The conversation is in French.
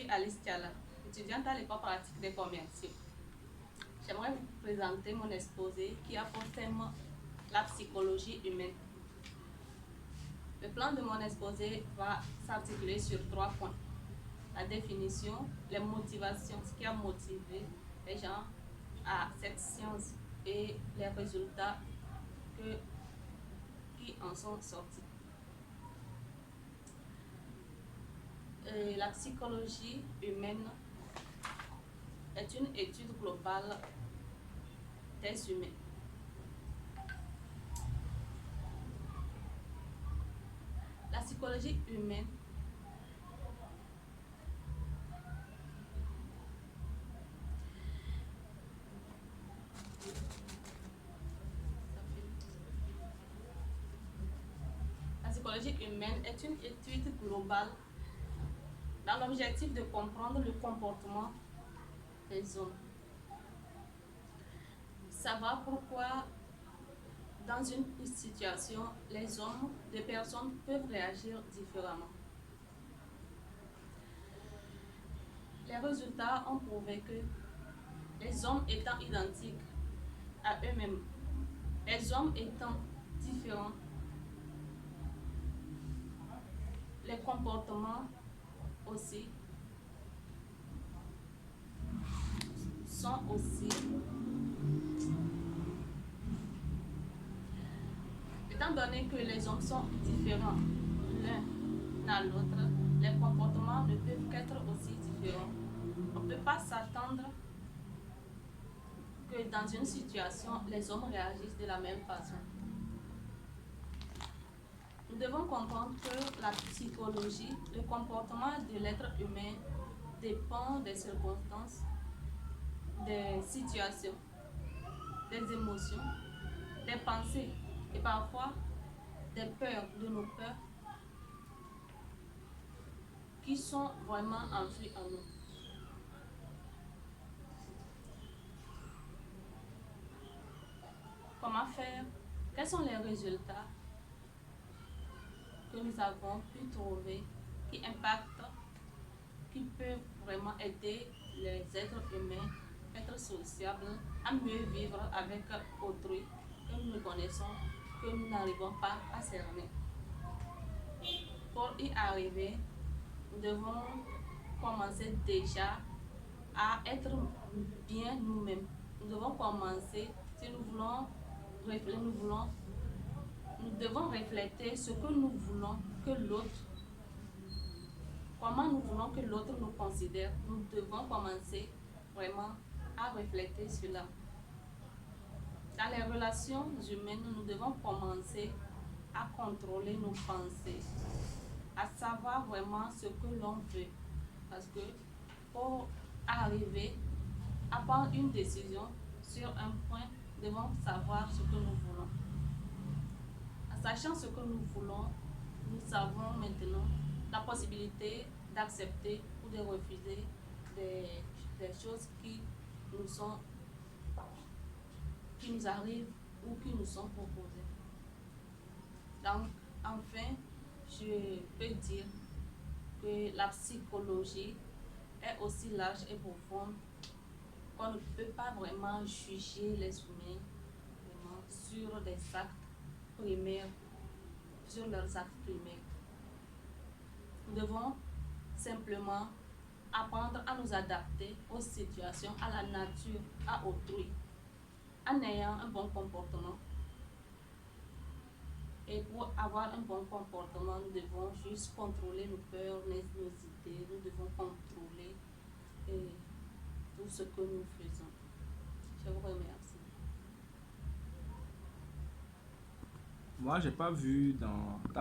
suis Alice Tiala, étudiante à l'école pratique des commerciaux. J'aimerais vous présenter mon exposé qui a pour thème la psychologie humaine. Le plan de mon exposé va s'articuler sur 3 points. La définition, les motivations, ce qui a motivé les gens à cette science et les résultats qui en sont sortis. La psychologie humaine est une étude globale des humains. La psychologie humaine est une étude globale dans l'objectif de comprendre le comportement des hommes. Savoir pourquoi dans une situation, les personnes peuvent réagir différemment. Les résultats ont prouvé que les hommes étant identiques à eux-mêmes, les hommes étant différents, les comportements aussi sont aussi. Étant donné que les hommes sont différents l'un à l'autre, les comportements ne peuvent qu'être aussi différents. On ne peut pas s'attendre que dans une situation, les hommes réagissent de la même façon. Nous devons comprendre que la psychologie, le comportement de l'être humain dépend des circonstances, des situations, des émotions, des pensées et parfois des peurs, de nos peurs qui sont vraiment enfouies en nous. Comment faire? Quels sont les résultats que nous avons pu trouver qui impactent, qui peuvent vraiment aider les êtres humains, être sociables, à mieux vivre avec autrui que nous ne connaissons, que nous n'arrivons pas à cerner. Pour y arriver, nous devons commencer déjà à être bien nous-mêmes. Nous devons commencer, si nous devons refléter ce que nous voulons que l'autre, comment nous voulons que l'autre nous considère. Nous devons commencer vraiment à refléter cela. Dans les relations humaines, nous devons commencer à contrôler nos pensées, à savoir vraiment ce que l'on veut. Parce que pour arriver à prendre une décision sur un point, nous devons savoir ce que nous voulons. En sachant ce que nous voulons, nous savons maintenant la possibilité d'accepter ou de refuser des choses qui nous arrivent ou qui nous sont proposées. Donc, enfin, je peux dire que la psychologie est aussi large et profonde qu'on ne peut pas vraiment juger les humains vraiment sur des actes primaires, sur leurs actes primaires. Nous devons simplement apprendre à nous adapter aux situations, à la nature, à autrui, en ayant un bon comportement. Et pour avoir un bon comportement, nous devons juste contrôler nos peurs, nos idées, nous devons contrôler tout ce que nous faisons. Je vous remercie. Moi, j'ai pas vu dans ta